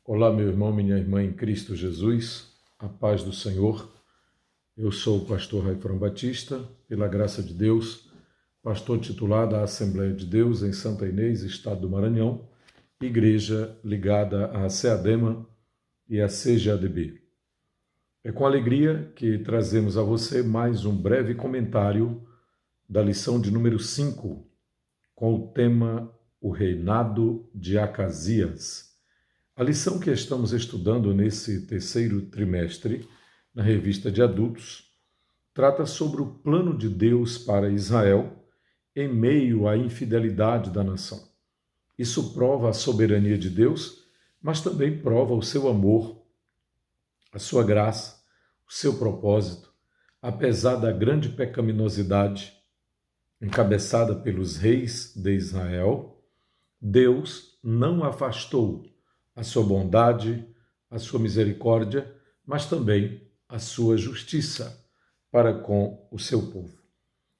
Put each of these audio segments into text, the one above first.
Olá, meu irmão, minha irmã em Cristo Jesus, a paz do Senhor. Eu sou o pastor Raifrão Batista, pela graça de Deus, pastor titular da Assembleia de Deus em Santa Inês, Estado do Maranhão, igreja ligada à SEADEMA e à CGADB. É com alegria que trazemos a você mais um breve comentário da lição de número 5, com o tema O Reinado de Acasias. A lição que estamos estudando nesse terceiro trimestre, na revista de adultos, trata sobre o plano de Deus para Israel em meio à infidelidade da nação. Isso prova a soberania de Deus, mas também prova o seu amor, a sua graça, o seu propósito, apesar da grande pecaminosidade encabeçada pelos reis de Israel. Deus não afastou a sua bondade, a sua misericórdia, mas também a sua justiça para com o seu povo.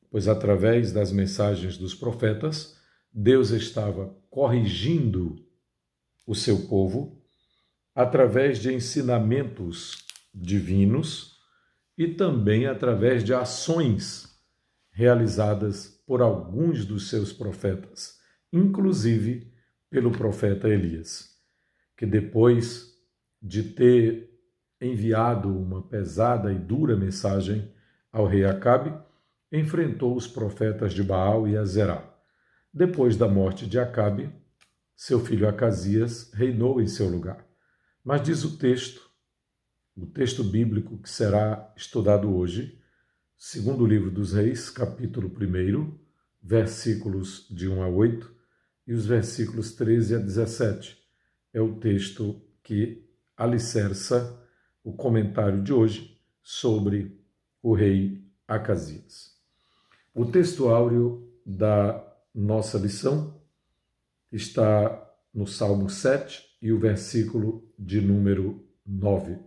Pois através das mensagens dos profetas, Deus estava corrigindo o seu povo através de ensinamentos divinos e também através de ações realizadas por alguns dos seus profetas, inclusive pelo profeta Elias, que depois de ter enviado uma pesada e dura mensagem ao rei Acabe, enfrentou os profetas de Baal e Azerá. Depois da morte de Acabe, seu filho Acasias reinou em seu lugar. Mas diz o texto bíblico que será estudado hoje, segundo o livro dos Reis, capítulo 1, versículos de 1 a 8 e os versículos 13 a 17. É o texto que alicerça o comentário de hoje sobre o rei Acasias. O texto áureo da nossa lição está no Salmo 7 e o versículo de número 9.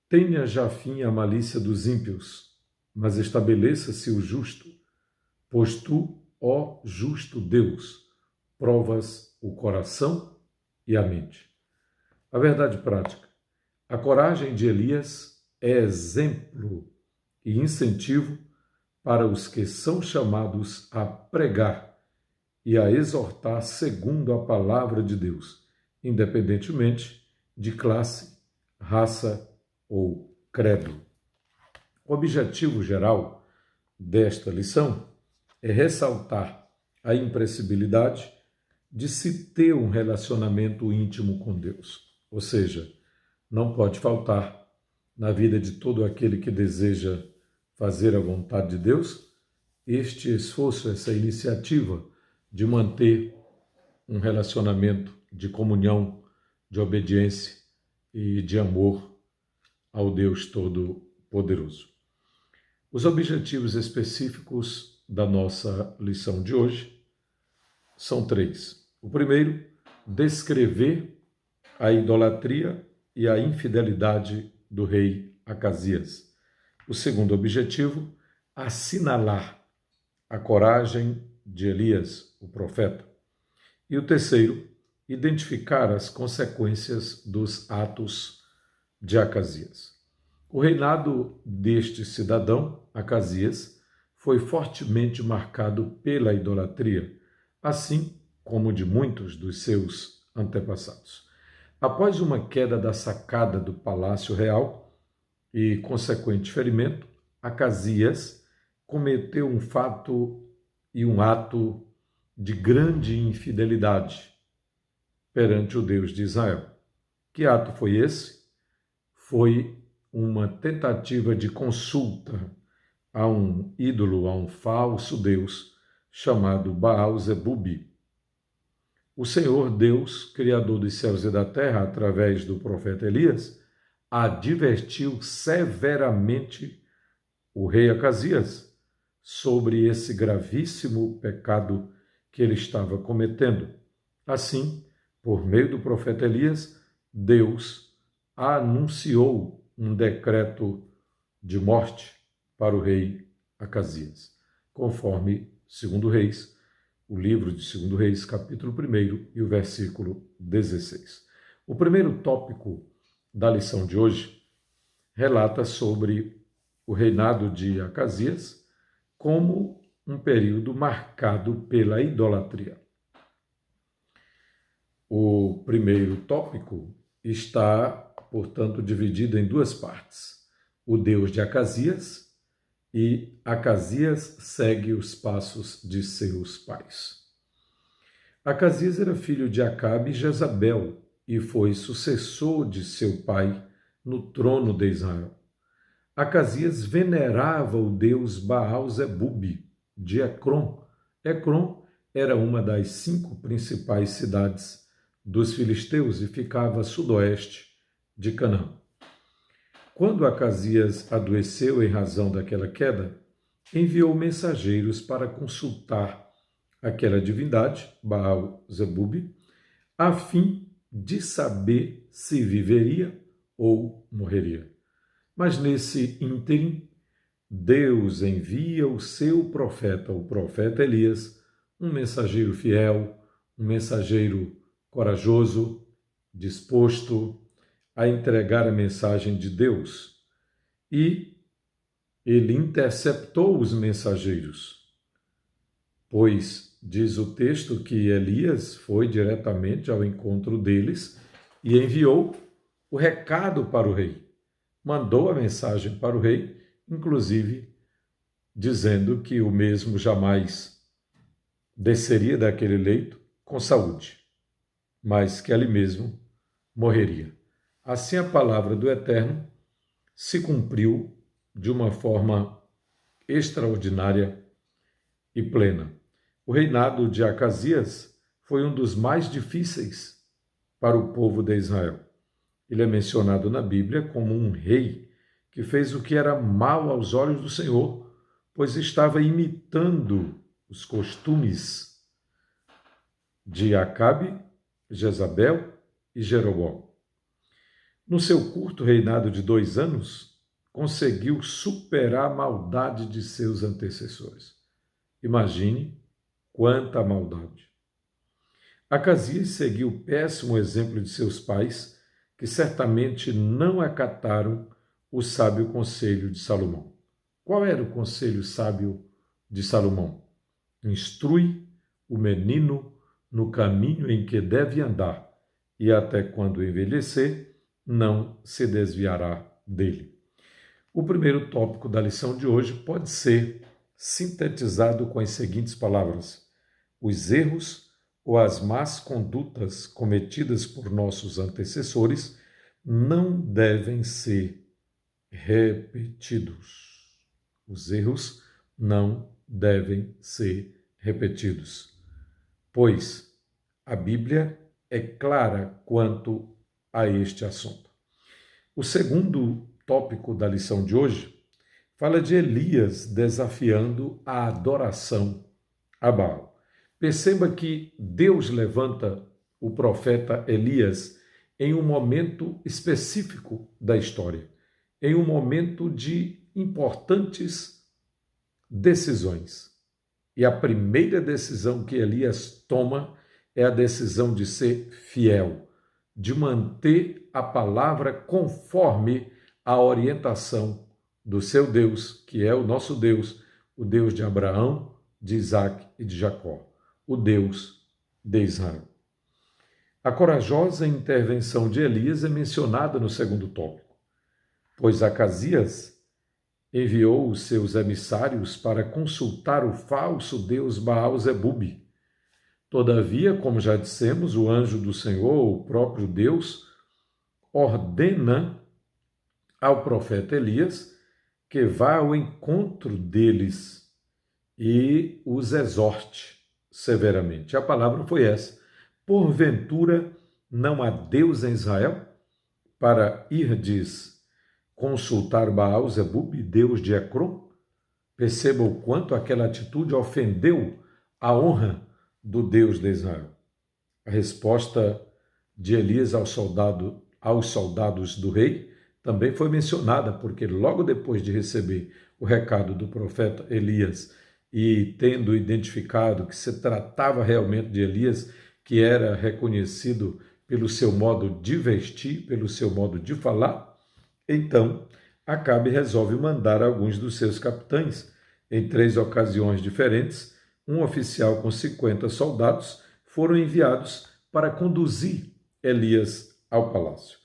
Tenha já fim a malícia dos ímpios, mas estabeleça-se o justo, pois tu, ó justo Deus, provas o coração e a mente. A verdade prática. A coragem de Elias é exemplo e incentivo para os que são chamados a pregar e a exortar segundo a palavra de Deus, independentemente de classe, raça ou credo. O objetivo geral desta lição é ressaltar a imprescindibilidade de se ter um relacionamento íntimo com Deus. Ou seja, não pode faltar na vida de todo aquele que deseja fazer a vontade de Deus este esforço, essa iniciativa de manter um relacionamento de comunhão, de obediência e de amor ao Deus Todo-Poderoso. Os objetivos específicos da nossa lição de hoje são 3. O primeiro, descrever a idolatria e a infidelidade do rei Acasias. O segundo objetivo, assinalar a coragem de Elias, o profeta. E o terceiro, identificar as consequências dos atos de Acasias. O reinado deste cidadão, Acasias, foi fortemente marcado pela idolatria, assim como de muitos dos seus antepassados. Após uma queda da sacada do palácio real e consequente ferimento, Acasias cometeu um fato e um ato de grande infidelidade perante o Deus de Israel. Que ato foi esse? Foi uma tentativa de consulta a um ídolo, a um falso Deus chamado Baal-Zebubi. O Senhor Deus, Criador dos céus e da terra, através do profeta Elias, advertiu severamente o rei Acasias sobre esse gravíssimo pecado que ele estava cometendo. Assim, por meio do profeta Elias, Deus anunciou um decreto de morte para o rei Acasias, conforme 2 Reis, o livro de 2 Reis, capítulo 1 e o versículo 16. O primeiro tópico da lição de hoje relata sobre o reinado de Acasias como um período marcado pela idolatria. O primeiro tópico está, portanto, dividido em duas partes. O Deus de Acasias e Acasias segue os passos de seus pais. Acasias era filho de Acabe e Jezabel e foi sucessor de seu pai no trono de Israel. Acasias venerava o deus Baal-zebub de Ecrom. Ecrom era uma das 5 principais cidades dos filisteus e ficava a sudoeste de Canaã. Quando Acasias adoeceu em razão daquela queda, enviou mensageiros para consultar aquela divindade, Baal-zebub, a fim de saber se viveria ou morreria. Mas nesse ínterim, Deus envia o seu profeta, o profeta Elias, um mensageiro fiel, um mensageiro corajoso, disposto a entregar a mensagem de Deus. E ele interceptou os mensageiros, pois diz o texto que Elias foi diretamente ao encontro deles e enviou o recado para o rei. Mandou a mensagem para o rei, inclusive dizendo que o mesmo jamais desceria daquele leito com saúde, mas que ali mesmo morreria. Assim a palavra do Eterno se cumpriu de uma forma extraordinária e plena. O reinado de Acasias foi um dos mais difíceis para o povo de Israel. Ele é mencionado na Bíblia como um rei que fez o que era mal aos olhos do Senhor, pois estava imitando os costumes de Acabe, Jezabel e Jeroboão. No seu curto reinado de 2 anos, conseguiu superar a maldade de seus antecessores. Imagine quanta maldade. Acasias seguiu o péssimo exemplo de seus pais, que certamente não acataram o sábio conselho de Salomão. Qual era o conselho sábio de Salomão? Instrui o menino no caminho em que deve andar, e até quando envelhecer, não se desviará dele. O primeiro tópico da lição de hoje pode ser sintetizado com as seguintes palavras: os erros ou as más condutas cometidas por nossos antecessores não devem ser repetidos. Os erros não devem ser repetidos, pois a Bíblia é clara quanto a este assunto. O segundo tópico da lição de hoje fala de Elias desafiando a adoração a Baal. Perceba que Deus levanta o profeta Elias em um momento específico da história, em um momento de importantes decisões. E a primeira decisão que Elias toma é a decisão de ser fiel, de manter a palavra conforme a orientação do seu Deus, que é o nosso Deus, o Deus de Abraão, de Isaac e de Jacó, o Deus de Israel. A corajosa intervenção de Elias é mencionada no segundo tópico, pois Acasias enviou os seus emissários para consultar o falso deus Baal-zebub. Todavia, como já dissemos, o anjo do Senhor, o próprio Deus, ordena ao profeta Elias que vá ao encontro deles e os exorte severamente. A palavra foi essa: porventura não há Deus em Israel para irdes consultar Baal-zebub, Deus de Ecrom? Perceba o quanto aquela atitude ofendeu a honra do Deus de Israel. A resposta de Elias aos soldados do rei também foi mencionada, porque logo depois de receber o recado do profeta Elias e tendo identificado que se tratava realmente de Elias, que era reconhecido pelo seu modo de vestir, pelo seu modo de falar. Então, Acabe resolve mandar alguns dos seus capitães. Em 3 ocasiões diferentes, um oficial com 50 soldados foram enviados para conduzir Elias ao palácio.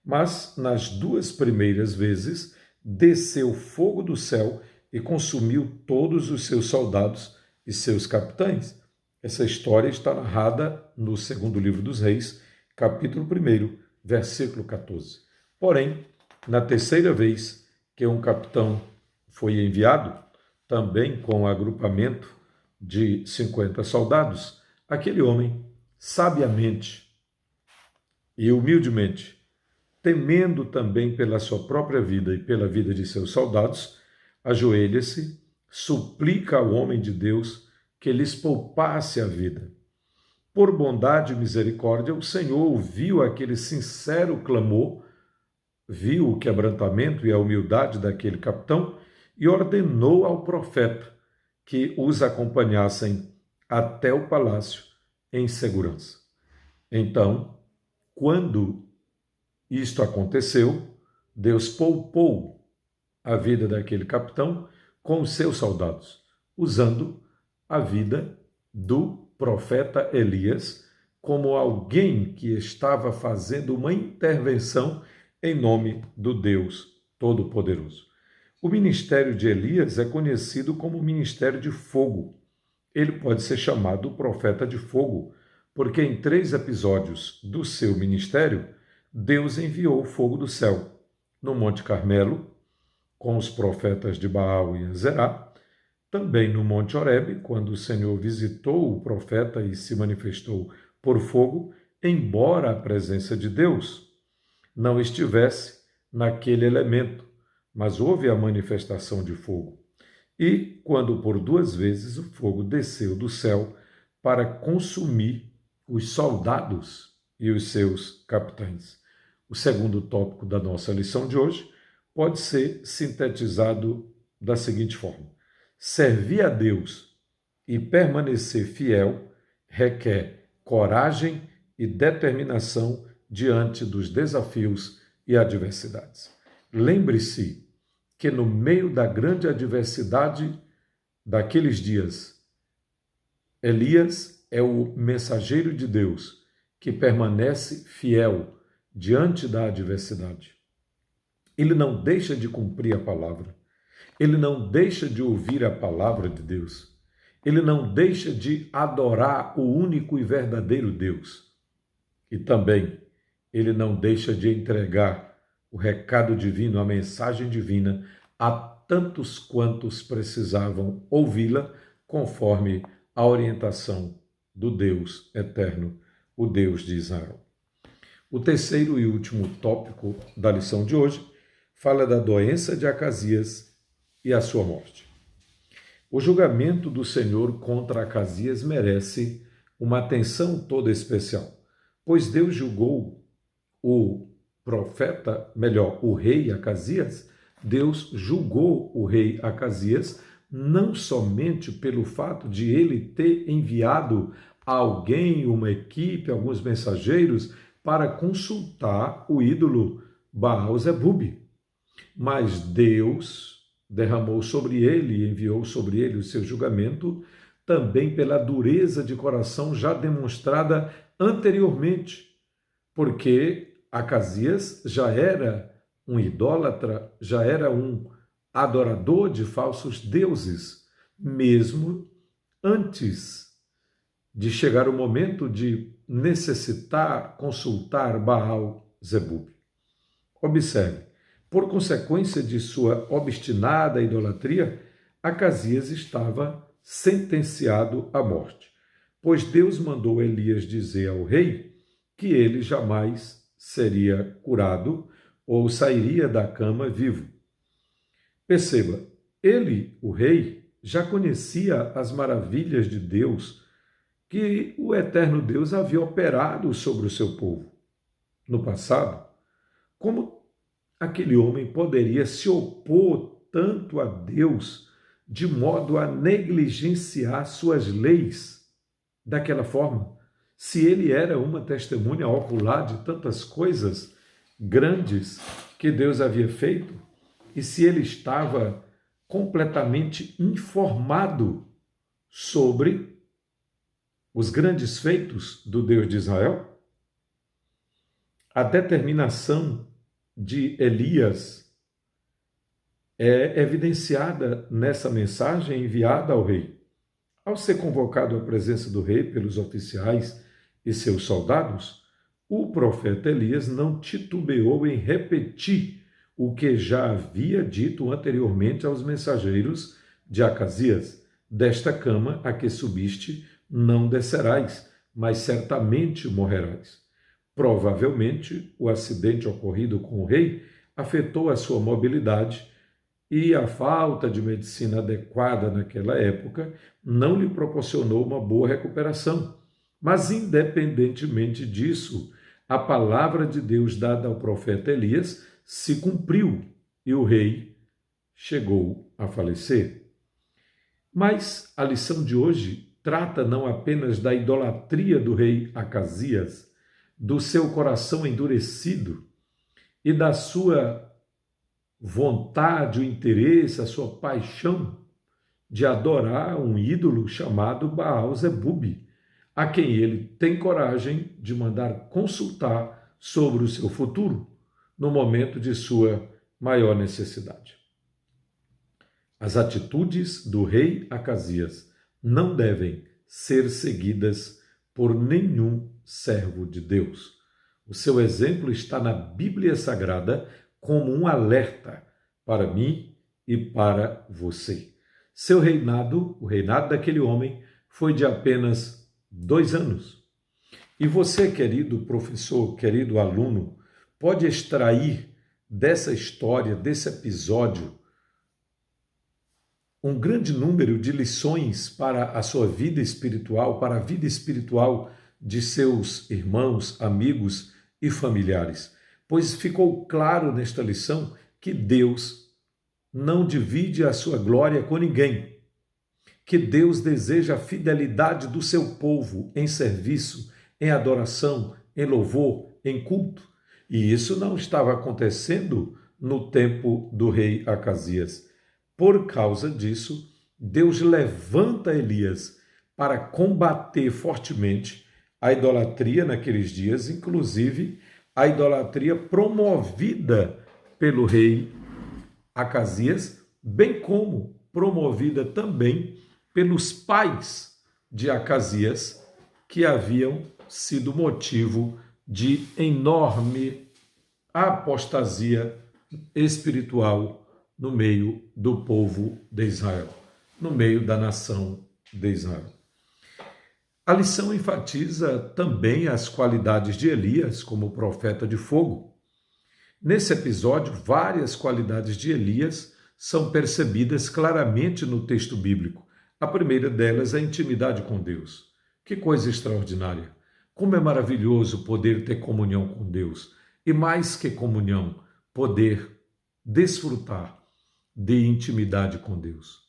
Mas, nas 2 primeiras vezes, desceu fogo do céu e consumiu todos os seus soldados e seus capitães. Essa história está narrada no 2º livro dos Reis, capítulo 1, versículo 14. Porém, na 3ª vez que um capitão foi enviado, também com um agrupamento de 50 soldados, aquele homem, sabiamente e humildemente, temendo também pela sua própria vida e pela vida de seus soldados, ajoelha-se, suplica ao homem de Deus que lhes poupasse a vida. Por bondade e misericórdia, o Senhor ouviu aquele sincero clamor, viu o quebrantamento e a humildade daquele capitão e ordenou ao profeta que os acompanhassem até o palácio em segurança. Então, quando isto aconteceu, Deus poupou a vida daquele capitão com os seus soldados, usando a vida do profeta Elias como alguém que estava fazendo uma intervenção em nome do Deus Todo-Poderoso. O ministério de Elias é conhecido como ministério de fogo. Ele pode ser chamado profeta de fogo, porque em 3 episódios do seu ministério, Deus enviou fogo do céu. No Monte Carmelo, com os profetas de Baal e Azerá, também no Monte Horebe, quando o Senhor visitou o profeta e se manifestou por fogo, embora a presença de Deus não estivesse naquele elemento, mas houve a manifestação de fogo. E quando por 2 vezes o fogo desceu do céu para consumir os soldados e os seus capitães. O segundo tópico da nossa lição de hoje pode ser sintetizado da seguinte forma: servir a Deus e permanecer fiel requer coragem e determinação diante dos desafios e adversidades. Lembre-se que no meio da grande adversidade daqueles dias, Elias é o mensageiro de Deus que permanece fiel diante da adversidade. Ele não deixa de cumprir a palavra. Ele não deixa de ouvir a palavra de Deus. Ele não deixa de adorar o único e verdadeiro Deus. E também ele não deixa de entregar o recado divino, a mensagem divina, a tantos quantos precisavam ouvi-la, conforme a orientação do Deus eterno, o Deus de Israel. O terceiro e último tópico da lição de hoje fala da doença de Acasias e a sua morte. O julgamento do Senhor contra Acasias merece uma atenção toda especial, pois Deus julgou o rei Acasias. Deus julgou o rei Acasias não somente pelo fato de ele ter enviado alguém, uma equipe, alguns mensageiros para consultar o ídolo Baal-Zebub, mas Deus derramou sobre ele e enviou sobre ele o seu julgamento também pela dureza de coração já demonstrada anteriormente, porque Acasias já era um idólatra, já era um adorador de falsos deuses, mesmo antes de chegar o momento de necessitar consultar Baal-Zebub. Observe, por consequência de sua obstinada idolatria, Acasias estava sentenciado à morte, pois Deus mandou Elias dizer ao rei que ele jamais seria curado ou sairia da cama vivo. Perceba, ele, o rei, já conhecia as maravilhas de Deus que o eterno Deus havia operado sobre o seu povo no passado. Como aquele homem poderia se opor tanto a Deus de modo a negligenciar suas leis daquela forma, se ele era uma testemunha ocular de tantas coisas grandes que Deus havia feito, e se ele estava completamente informado sobre os grandes feitos do Deus de Israel? A determinação de Elias é evidenciada nessa mensagem enviada ao rei. Ao ser convocado à presença do rei pelos oficiais e seus soldados, o profeta Elias não titubeou em repetir o que já havia dito anteriormente aos mensageiros de Acasias: desta cama a que subiste não descerás, mas certamente morrerás. Provavelmente, o acidente ocorrido com o rei afetou a sua mobilidade e a falta de medicina adequada naquela época não lhe proporcionou uma boa recuperação. Mas, independentemente disso, a palavra de Deus dada ao profeta Elias se cumpriu e o rei chegou a falecer. Mas a lição de hoje trata não apenas da idolatria do rei Acasias, do seu coração endurecido e da sua vontade, o interesse, a sua paixão de adorar um ídolo chamado Baal-Zebub, a quem ele tem coragem de mandar consultar sobre o seu futuro no momento de sua maior necessidade. As atitudes do rei Acasias não devem ser seguidas por nenhum servo de Deus. O seu exemplo está na Bíblia Sagrada como um alerta para mim e para você. Seu reinado, o reinado daquele homem, foi de apenas 2 anos. E você, querido professor, querido aluno, pode extrair dessa história, desse episódio, um grande número de lições para a sua vida espiritual, para a vida espiritual de seus irmãos, amigos e familiares. Pois ficou claro nesta lição que Deus não divide a sua glória com ninguém, que Deus deseja a fidelidade do seu povo em serviço, em adoração, em louvor, em culto. E isso não estava acontecendo no tempo do rei Acasias. Por causa disso, Deus levanta Elias para combater fortemente a idolatria naqueles dias, inclusive a idolatria promovida pelo rei Acasias, bem como promovida também pelos pais de Acasias, que haviam sido motivo de enorme apostasia espiritual no meio do povo de Israel, no meio da nação de Israel. A lição enfatiza também as qualidades de Elias como profeta de fogo. Nesse episódio, várias qualidades de Elias são percebidas claramente no texto bíblico. A primeira delas é a intimidade com Deus. Que coisa extraordinária! Como é maravilhoso poder ter comunhão com Deus. E mais que comunhão, poder desfrutar de intimidade com Deus.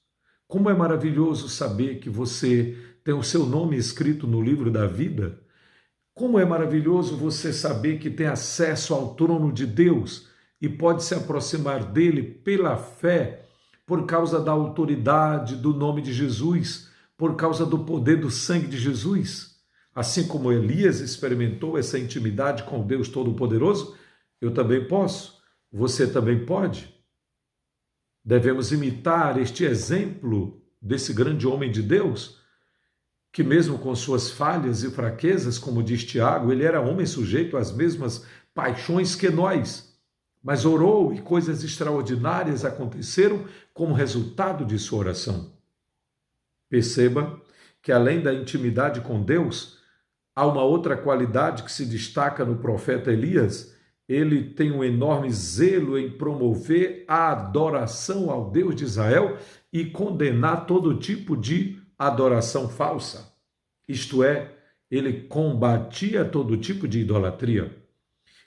Como é maravilhoso saber que você tem o seu nome escrito no livro da vida. Como é maravilhoso você saber que tem acesso ao trono de Deus e pode se aproximar dele pela fé, por causa da autoridade do nome de Jesus, por causa do poder do sangue de Jesus. Assim como Elias experimentou essa intimidade com Deus Todo-Poderoso, eu também posso, você também pode. Devemos imitar este exemplo desse grande homem de Deus, que mesmo com suas falhas e fraquezas, como diz Tiago, ele era homem sujeito às mesmas paixões que nós, mas orou e coisas extraordinárias aconteceram como resultado de sua oração. Perceba que além da intimidade com Deus, há uma outra qualidade que se destaca no profeta Elias. Ele tem um enorme zelo em promover a adoração ao Deus de Israel e condenar todo tipo de adoração falsa. Isto é, ele combatia todo tipo de idolatria.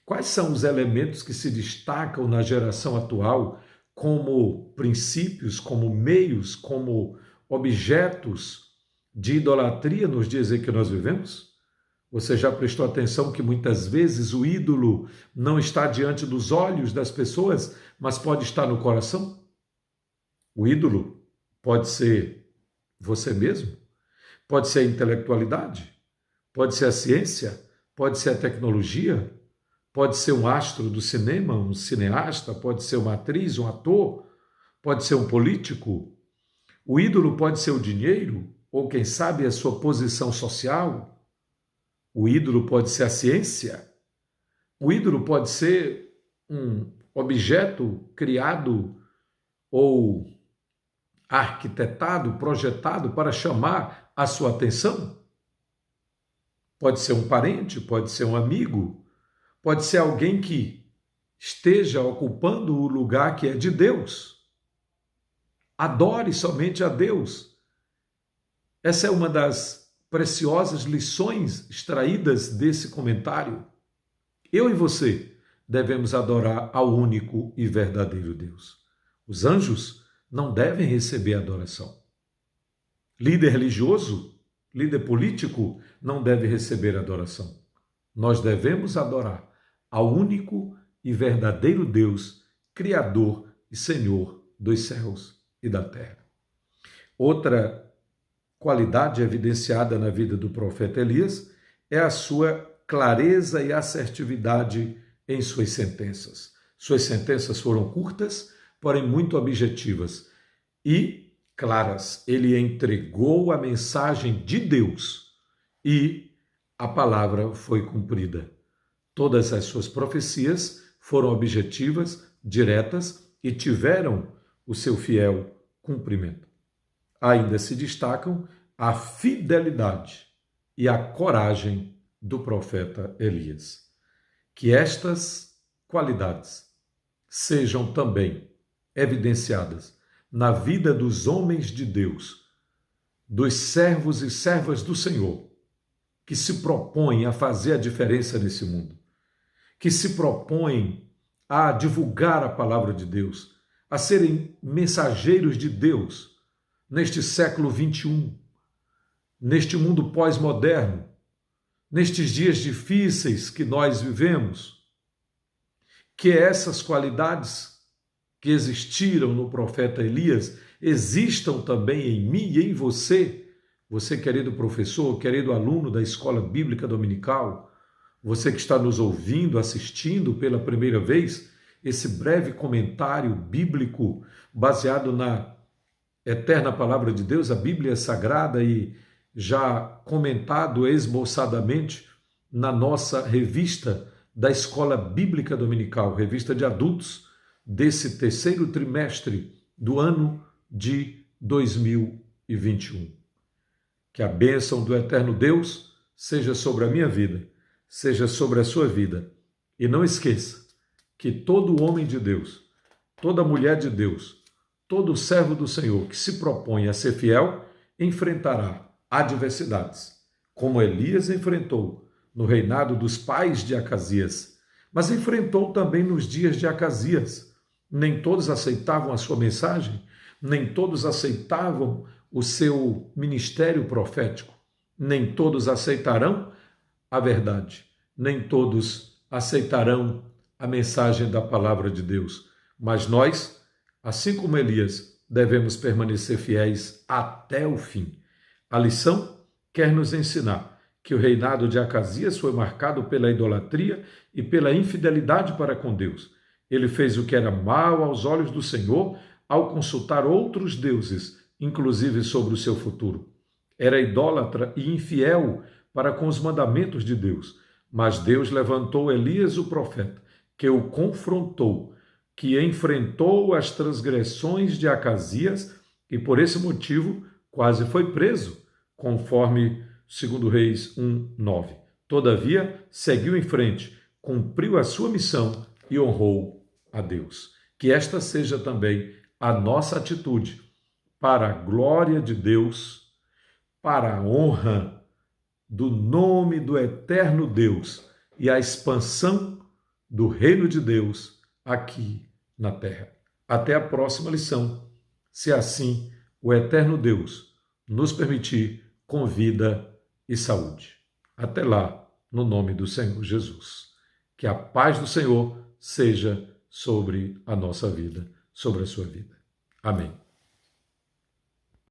Quais são os elementos que se destacam na geração atual como princípios, como meios, como objetos de idolatria nos dias em que nós vivemos? Você já prestou atenção que muitas vezes o ídolo não está diante dos olhos das pessoas, mas pode estar no coração? O ídolo pode ser você mesmo, pode ser a intelectualidade, pode ser a ciência, pode ser a tecnologia, pode ser um astro do cinema, um cineasta, pode ser uma atriz, um ator, pode ser um político. O ídolo pode ser o dinheiro, ou quem sabe a sua posição social. O ídolo pode ser a ciência. O ídolo pode ser um objeto criado ou arquitetado, projetado para chamar a sua atenção. Pode ser um parente, pode ser um amigo, pode ser alguém que esteja ocupando o lugar que é de Deus. Adore somente a Deus. Essa é uma das preciosas lições extraídas desse comentário. Eu e você devemos adorar ao único e verdadeiro Deus. Os anjos não devem receber adoração. Líder religioso, líder político, não deve receber adoração. Nós devemos adorar ao único e verdadeiro Deus, Criador e Senhor dos céus e da terra. Outra qualidade evidenciada na vida do profeta Elias é a sua clareza e assertividade em suas sentenças. Suas sentenças foram curtas, porém muito objetivas e claras. Ele entregou a mensagem de Deus e a palavra foi cumprida. Todas as suas profecias foram objetivas, diretas e tiveram o seu fiel cumprimento. Ainda se destacam a fidelidade e a coragem do profeta Elias. Que estas qualidades sejam também evidenciadas na vida dos homens de Deus, dos servos e servas do Senhor, que se propõem a fazer a diferença nesse mundo, que se propõem a divulgar a palavra de Deus, a serem mensageiros de Deus neste século 21, neste mundo pós-moderno, nestes dias difíceis que nós vivemos. Que essas qualidades que existiram no profeta Elias existam também em mim e em você, você querido professor, querido aluno da Escola Bíblica Dominical, você que está nos ouvindo, assistindo pela primeira vez, esse breve comentário bíblico baseado na eterna palavra de Deus, a Bíblia Sagrada, e já comentado esboçadamente na nossa revista da Escola Bíblica Dominical, revista de adultos desse terceiro trimestre do ano de 2021. Que a bênção do eterno Deus seja sobre a minha vida, seja sobre a sua vida. E não esqueça que todo homem de Deus, toda mulher de Deus, todo servo do Senhor que se propõe a ser fiel, enfrentará adversidades, como Elias enfrentou no reinado dos pais de Acasias, mas enfrentou também nos dias de Acasias. Nem todos aceitavam a sua mensagem, nem todos aceitavam o seu ministério profético, nem todos aceitarão a verdade, nem todos aceitarão a mensagem da palavra de Deus, mas nós, assim como Elias, devemos permanecer fiéis até o fim. A lição quer nos ensinar que o reinado de Acasias foi marcado pela idolatria e pela infidelidade para com Deus. Ele fez o que era mal aos olhos do Senhor ao consultar outros deuses, inclusive sobre o seu futuro. Era idólatra e infiel para com os mandamentos de Deus, mas Deus levantou Elias, o profeta, que o confrontou, que enfrentou as transgressões de Acasias e, por esse motivo, quase foi preso, conforme 2 Reis 1:9. Todavia, seguiu em frente, cumpriu a sua missão e honrou a Deus. Que esta seja também a nossa atitude para a glória de Deus, para a honra do nome do eterno Deus e a expansão do reino de Deus aqui na terra. Até a próxima lição, se assim o eterno Deus nos permitir, com vida e saúde. Até lá, no nome do Senhor Jesus. Que a paz do Senhor seja sobre a nossa vida, sobre a sua vida. Amém.